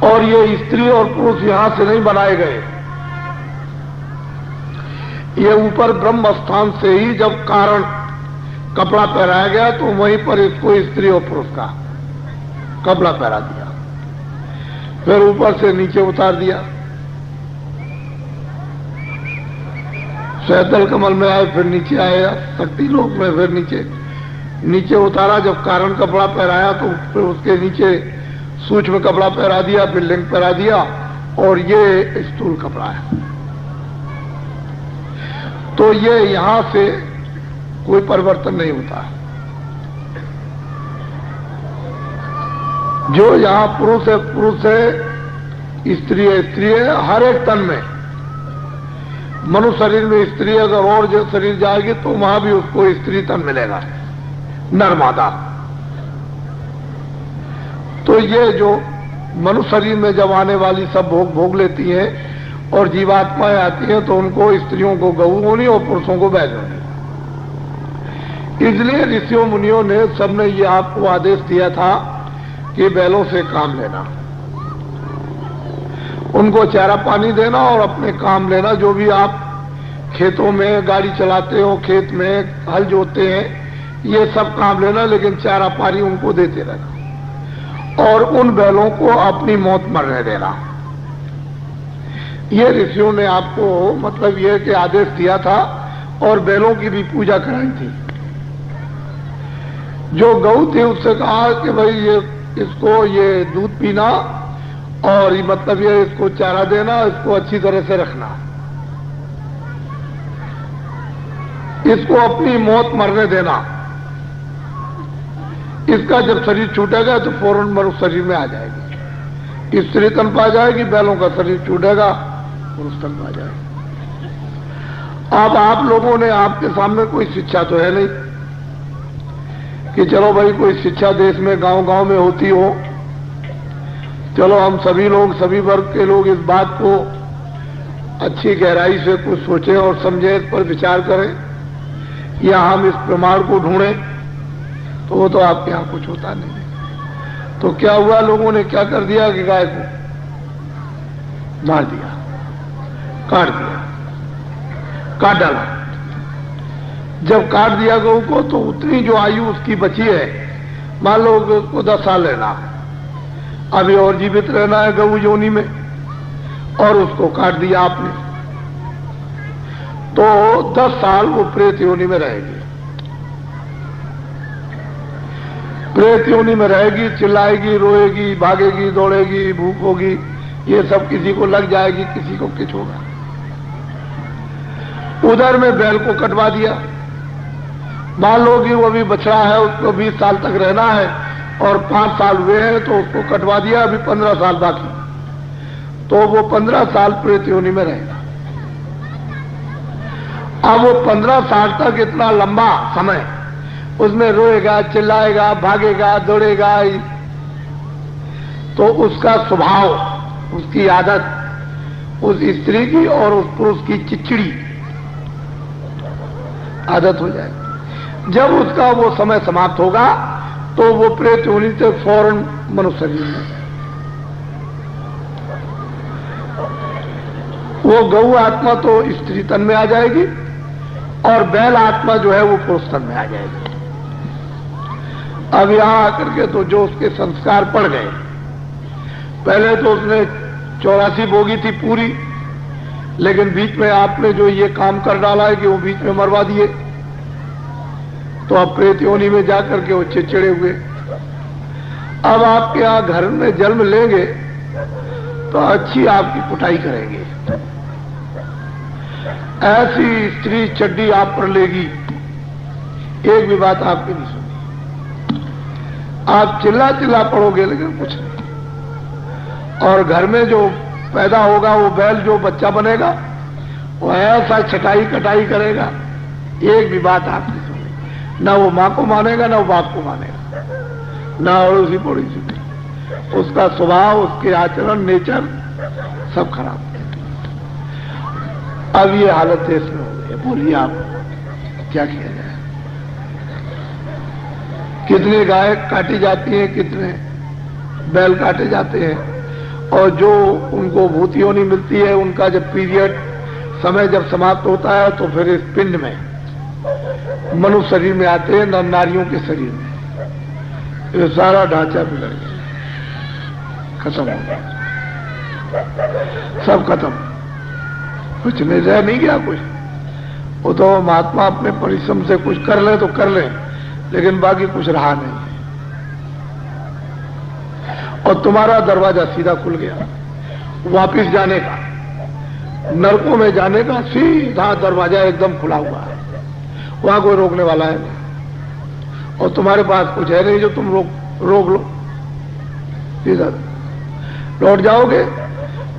और ये स्त्री और पुरुष यहां से नहीं बनाए गए, ये ऊपर ब्रह्म स्थान से ही जब कारण कपड़ा पहनाया गया तो वहीं पर इसको स्त्री और पुरुष का कपड़ा पहना दिया, फिर ऊपर से नीचे उतार दिया। सैतल कमल में आए, फिर नीचे आया, शक्ति लोक में फिर नीचे उतारा। जब कारण कपड़ा पहनाया तो फिर उसके नीचे सूक्ष्म कपड़ा पहना दिया, फिर लिंग पहना दिया, और ये स्थूल कपड़ा है। तो ये यहां से कोई परिवर्तन नहीं होता। जो यहां पुरुष है पुरुष है, स्त्री है स्त्री है। हर एक तन में, मनुष्य शरीर में स्त्री अगर और जो शरीर जाएगी तो वहां भी उसको स्त्री तन मिलेगा, नर मादा। तो ये जो मनुष्य शरीर में जब आने वाली सब भोग लेती हैं और जीवात्माएं आती हैं तो उनको स्त्रियों को गऊ होनी और पुरुषों को बैल होनी। इसलिए ऋषियों मुनियों ने सबने ये आपको आदेश दिया था कि बैलों से काम लेना, उनको चारा पानी देना और अपने काम लेना। जो भी आप खेतों में गाड़ी चलाते हो, खेत में हल जोतते हैं, ये सब काम लेना, लेकिन चारा पानी उनको देते रहना और उन बैलों को अपनी मौत मरने देना। ये ऋषियों ने आपको मतलब ये कि आदेश दिया था, और बैलों की भी पूजा कराई थी। जो गऊ थी उससे कहा कि भाई ये इसको ये दूध पीना और मतलब ये इसको चारा देना, इसको अच्छी तरह से रखना, इसको अपनी मौत मरने देना। इसका जब शरीर छूटेगा तो फौरन मनुष्य शरीर में आ जाएगी, स्त्री तन पा जाएगी, बैलों का शरीर छूटेगा पुरुष तन पा जाएगा। अब आप लोगों ने, आपके सामने कोई शिक्षा तो है नहीं कि चलो भाई कोई शिक्षा देश में गांव-गांव में होती हो। चलो हम सभी लोग, सभी वर्ग के लोग इस बात को अच्छी गहराई से कुछ सोचें और समझें, इस पर विचार करें, या हम इस प्रमाण को ढूंढें, तो वो तो आपके यहां कुछ होता नहीं। तो क्या हुआ, लोगों ने क्या कर दिया कि गाय को मार दिया, काट दिया, काट डाला। जब काट दिया गऊ को तो उतनी जो आयु उसकी बची है, मान लो उसको 10 साल रहना, अभी और जीवित रहना है गऊ योनि में, और उसको काट दिया आपने, तो 10 साल वो प्रेत योनि में रहेगी। प्रेत योनि में रहेगी, चिल्लाएगी, रोएगी, भागेगी, दौड़ेगी, भूख होगी, ये सब किसी को लग जाएगी, किसी को कुछ होगा। उधर में बैल को कटवा दिया, मान लो कि वो अभी बछड़ा है, उसको 20 साल तक रहना है और 5 साल हुए हैं तो उसको कटवा दिया, अभी 15 साल बाकी, तो वो 15 साल प्रेत योनि में रहेगा। अब वो 15 साल तक इतना लंबा समय उसमें रोएगा, चिल्लाएगा, भागेगा, दौड़ेगा, तो उसका स्वभाव, उसकी आदत उस स्त्री की और उस पुरुष की चिड़चिड़ी आदत हो जाएगी। जब उसका वो समय समाप्त होगा तो वो प्रेत योनि से फौरन मनुष्य शरीर में, वो गऊ आत्मा तो स्त्री तन में आ जाएगी और बैल आत्मा जो है वो पुरुष तन में आ जाएगी। अब यहां आकर के तो जो उसके संस्कार पड़ गए, पहले तो उसने 84 बोगी थी पूरी, लेकिन बीच में आपने जो ये काम कर डाला है कि वो बीच में मरवा दिए, तो अब प्रेत योनि में जाकर के वो चिड़चिड़े हुए। अब आपके यहां घर में जन्म लेंगे तो अच्छी आपकी कुटाई करेंगे, ऐसी स्त्री चड्डी आप पर लेगी, एक भी बात आपकी नहीं सुनी। आप चिल्ला चिल्ला पड़ोगे लेकिन कुछ नहीं। और घर में जो पैदा होगा वो बैल जो बच्चा बनेगा वो ऐसा छटाई कटाई करेगा, एक भी बात आप नहीं सुनी। ना वो मां को मानेगा, ना वो बाप को मानेगा, ना अड़ोसी पड़ोसी, उसका स्वभाव, उसके आचरण, नेचर सब खराब। अब ये हालत देश में हो गई है। बोलिए आप क्या किया जाए? कितने गाय काटी जाती हैं, कितने बैल काटे जाते हैं, और जो उनको भूतियों नहीं मिलती है, उनका जब पीरियड समय जब समाप्त होता है तो फिर इस पिंड में मनुष्य शरीर में आते हैं, नर नारियों के शरीर में। ये सारा ढांचा बिगड़ गया, खत्म हो गया, सब खत्म, कुछ नहीं रह नहीं गया कुछ। वो तो महात्मा अपने परिश्रम से कुछ कर ले तो कर ले, लेकिन बाकी कुछ रहा नहीं। और तुम्हारा दरवाजा सीधा खुल गया वापिस जाने का, नरकों में जाने का सीधा दरवाजा एकदम खुला हुआ है, वहां कोई रोकने वाला है नहीं। और तुम्हारे पास कुछ है नहीं जो तुम रोक लो, सीधा लौट जाओगे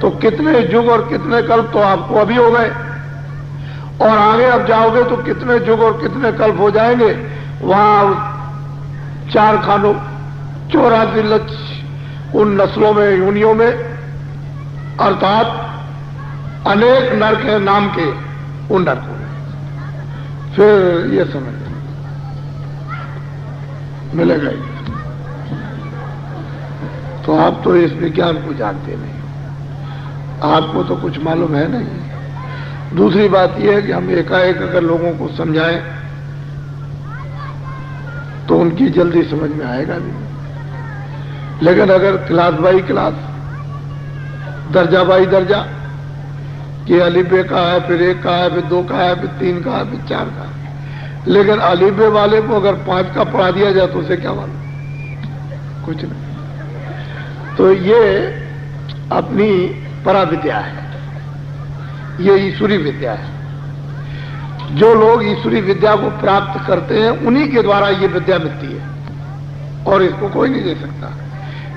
तो कितने युग और कितने कल्प तो आपको अभी हो गए, और आगे अब जाओगे तो कितने युग और कितने कल्प हो जाएंगे। वहां 4 खानों 84 लक्ष उन नस्लों में, योनियों में, अर्थात अनेक नरक है नाम के उन नरकों में। फिर ये समझ मिलेगा ही। तो आप तो इस विज्ञान को जानते नहीं, आपको तो कुछ मालूम है नहीं। दूसरी बात यह है कि हम एकाएक अगर लोगों को समझाएं तो उनकी जल्दी समझ में आएगा नहीं। लेकिन अगर क्लास बाई क्लास, दर्जा बाई दर्जा, कि अलीबे का है, फिर 1 का है, फिर 2 का है, फिर 3 का है, फिर 4 का है, लेकिन अलीबे वाले को अगर 5 का पढ़ा दिया जाए तो उसे क्या मालूम, कुछ नहीं। तो ये अपनी पराविद्या है, ये ईश्वरी विद्या है। जो लोग ईश्वरी विद्या को प्राप्त करते हैं उन्हीं के द्वारा ये विद्या मिलती है, और इसको कोई नहीं दे सकता।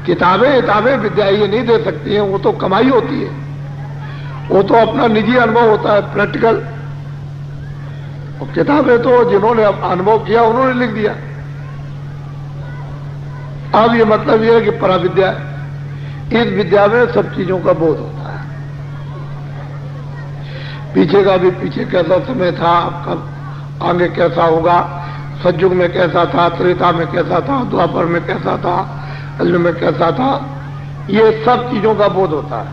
किताबें विद्या ये नहीं दे सकती हैं, वो तो कमाई होती है, वो तो अपना निजी अनुभव होता है, प्रैक्टिकल। और किताबें तो जिन्होंने अनुभव किया उन्होंने लिख दिया। अब ये मतलब ये है कि पराविद्या, इस विद्या में सब चीजों का बोध होता है, पीछे का भी, पीछे कैसा समय था, कब आगे कैसा होगा, सतयुग में कैसा था, त्रेता में कैसा था, द्वापर में कैसा था, कलयुग में कैसा था, ये सब चीजों का बोध होता है।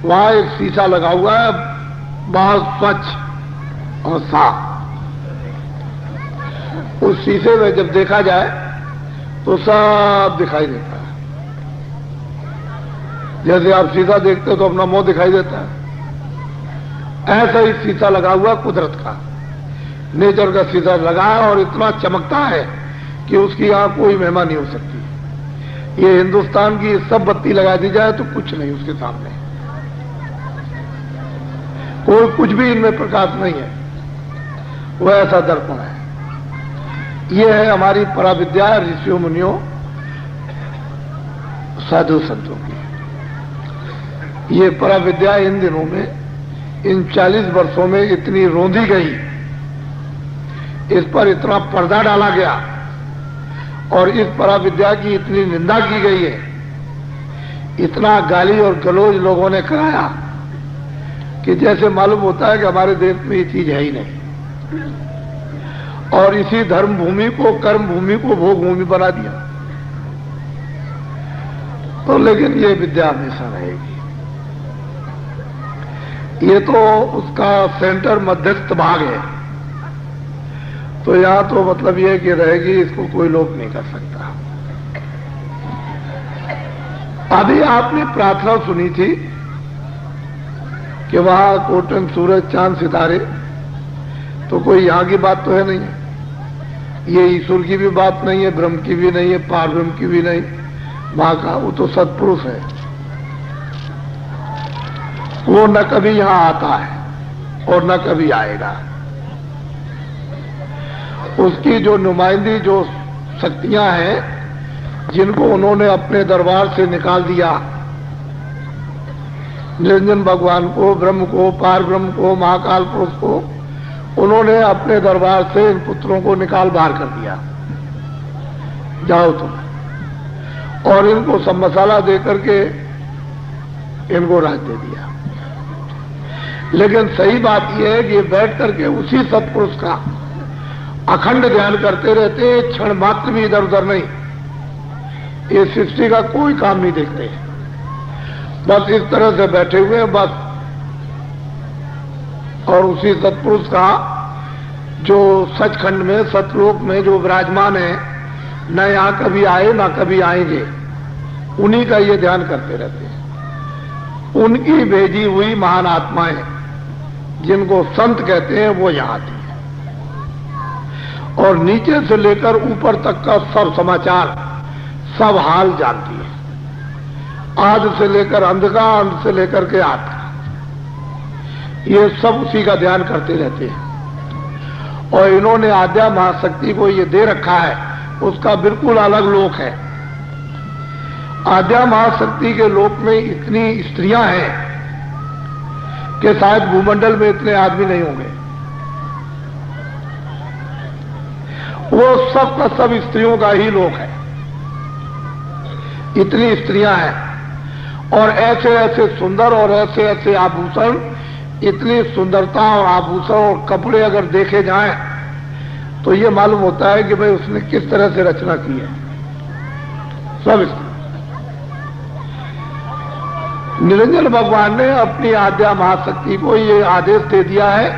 वहां एक शीशा लगा हुआ है, बहुत स्वच्छ और साफ। उस शीशे में जब देखा जाए तो सब दिखाई देता है। जैसे आप शीशा देखते हो तो अपना मुंह दिखाई देता है, ऐसा ही शीशा लगा हुआ कुदरत का, नेचर का शीशा लगा है, और इतना चमकता है कि उसकी यहां कोई महिमा नहीं हो सकती। ये हिंदुस्तान की सब बत्ती लगा दी जाए तो कुछ नहीं उसके सामने, कोई कुछ भी इनमें प्रकाश नहीं है, वह ऐसा दर्पण है। ये है हमारी पराविद्या, ऋषियों मुनियों साधु संतों की। ये पराविद्या इन दिनों में, इन 40 वर्षों में इतनी रोंदी गई, इस पर इतना पर्दा डाला गया, और इस पराविद्या की इतनी निंदा की गई है, इतना गाली और गलौज लोगों ने कराया कि जैसे मालूम होता है कि हमारे देश में ये चीज है ही नहीं। और इसी धर्म भूमि को, कर्म भूमि को भोग भूमि बना दिया। तो लेकिन ये विद्या हमेशा रहेगी, ये तो उसका सेंटर मध्यस्थ भाग है, तो यहां तो मतलब ये कि रहेगी, इसको कोई लोप नहीं कर सकता। अभी आपने प्रार्थना सुनी थी कि वहां कोटन सूरज चांद सितारे, तो कोई यहां की बात तो है नहीं, ये ईश्वर की भी बात नहीं है, ब्रह्म की भी नहीं है, पार ब्रह्म की भी नहीं, वहां का वो तो सत्पुरुष है, वो न कभी यहां आता है और न कभी आएगा। उसकी जो नुमाइंदी, जो शक्तियां हैं, जिनको उन्होंने अपने दरबार से निकाल दिया, निरंजन भगवान को, ब्रह्म को, पार ब्रह्म को, महाकाल पुरुष को, उन्होंने अपने दरबार से इन पुत्रों को निकाल बाहर कर दिया, जाओ तुम, और इनको सब मसाला दे करके इनको राज दे दिया। लेकिन सही बात यह है कि बैठ करके उसी सत्पुरुष का अखंड ध्यान करते रहते, क्षण मात्र भी इधर उधर नहीं, ये सृष्टि का कोई काम नहीं देखते, बस इस तरह से बैठे हुए हैं बस। और उसी सत्पुरुष का जो सचखंड में सतलोक में जो विराजमान है, न यहां कभी आए ना कभी आएंगे, उन्हीं का ये ध्यान करते रहते हैं। उनकी भेजी हुई महान आत्माएं जिनको संत कहते हैं वो यहां आती है और नीचे से लेकर ऊपर तक का सब समाचार, सब हाल जानती है, आद से लेकर अंध का, अंध से लेकर के आद का, ये सब उसी का ध्यान करते रहते हैं। और इन्होंने आद्या महाशक्ति को ये दे रखा है, उसका बिल्कुल अलग लोक है। आद्या महाशक्ति के लोक में इतनी स्त्रियां हैं कि शायद भूमंडल में इतने आदमी नहीं होंगे। वो सब का सब स्त्रियों का ही लोक है, इतनी स्त्रियां हैं और ऐसे ऐसे सुंदर और ऐसे ऐसे आभूषण, इतनी सुंदरता और आभूषण और कपड़े अगर देखे जाएं तो ये मालूम होता है कि भाई उसने किस तरह से रचना की है। सब निरंजन भगवान ने अपनी आद्या महाशक्ति को ये आदेश दे दिया है